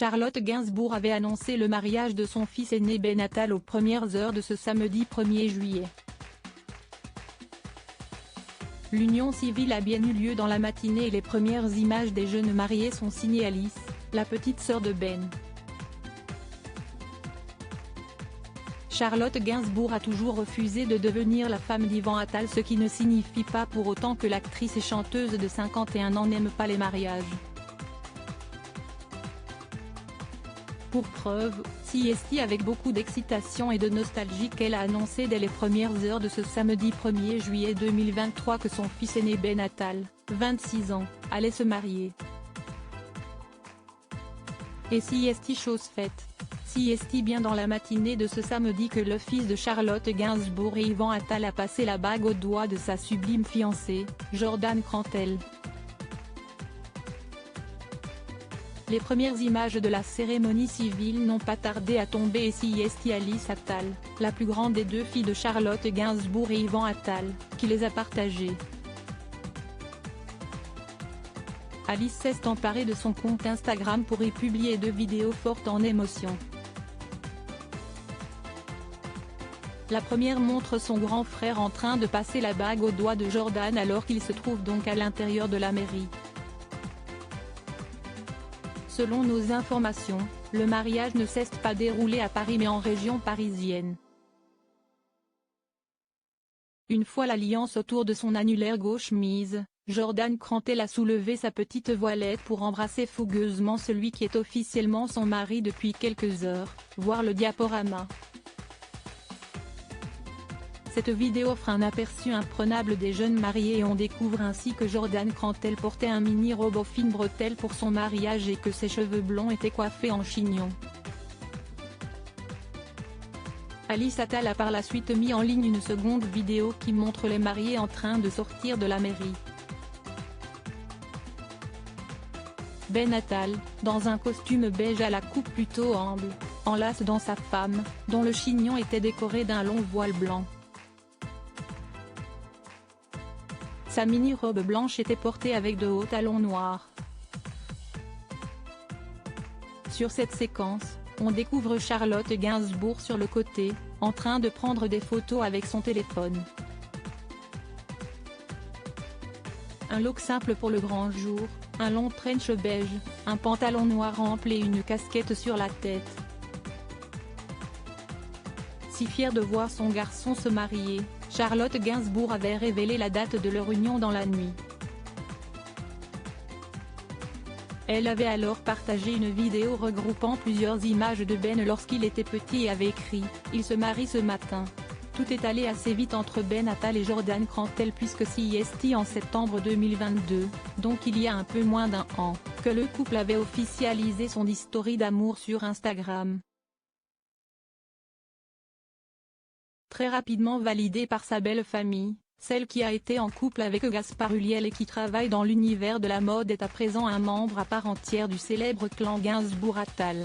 Charlotte Gainsbourg avait annoncé le mariage de son fils aîné Ben Attal aux premières heures de ce samedi 1er juillet. L'union civile a bien eu lieu dans la matinée et les premières images des jeunes mariés sont signées Alice, la petite sœur de Ben. Charlotte Gainsbourg a toujours refusé de devenir la femme d'Ivan Attal, ce qui ne signifie pas pour autant que l'actrice et chanteuse de 51 ans n'aime pas les mariages. Pour preuve, CST avec beaucoup d'excitation et de nostalgie qu'elle a annoncé dès les premières heures de ce samedi 1er juillet 2023 que son fils aîné Ben Attal, 26 ans, allait se marier. Et CST chose faite. CST bien dans la matinée de ce samedi que le fils de Charlotte Gainsbourg et Ivan Attal a passé la bague au doigt de sa sublime fiancée, Jordan Krantel. Les premières images de la cérémonie civile n'ont pas tardé à tomber et CST Alice Attal, la plus grande des deux filles de Charlotte Gainsbourg et Ivan Attal, qui les a partagées. Alice s'est emparée de son compte Instagram pour y publier 2 vidéos fortes en émotion. La première montre son grand frère en train de passer la bague au doigt de Jordan alors qu'il se trouve donc à l'intérieur de la mairie. Selon nos informations, le mariage ne s'est pas déroulé à Paris mais en région parisienne. Une fois l'alliance autour de son annulaire gauche mise, Jordan Krantel a soulevé sa petite voilette pour embrasser fougueusement celui qui est officiellement son mari depuis quelques heures, voir le diaporama. Cette vidéo offre un aperçu imprenable des jeunes mariés et on découvre ainsi que Jordan Krantel portait un mini-robe aux fines bretelles pour son mariage et que ses cheveux blonds étaient coiffés en chignon. Alice Attal a par la suite mis en ligne une seconde vidéo qui montre les mariés en train de sortir de la mairie. Ben Attal, dans un costume beige à la coupe plutôt ample, enlace dans sa femme, dont le chignon était décoré d'un long voile blanc. Sa mini-robe blanche était portée avec de hauts talons noirs. Sur cette séquence, on découvre Charlotte Gainsbourg sur le côté, en train de prendre des photos avec son téléphone. Un look simple pour le grand jour, un long trench beige, un pantalon noir ample et une casquette sur la tête. Si fière de voir son garçon se marier, Charlotte Gainsbourg avait révélé la date de leur union dans la nuit. Elle avait alors partagé une vidéo regroupant plusieurs images de Ben lorsqu'il était petit et avait écrit « Il se marie ce matin ». Tout est allé assez vite entre Ben Attal et Jordan Krantel puisque CST en septembre 2022, donc il y a un peu moins d'un an, que le couple avait officialisé son history d'amour sur Instagram. Très rapidement validé par sa belle famille, celle qui a été en couple avec Gaspard Ulliel et qui travaille dans l'univers de la mode est à présent un membre à part entière du célèbre clan Gainsbourg Attal.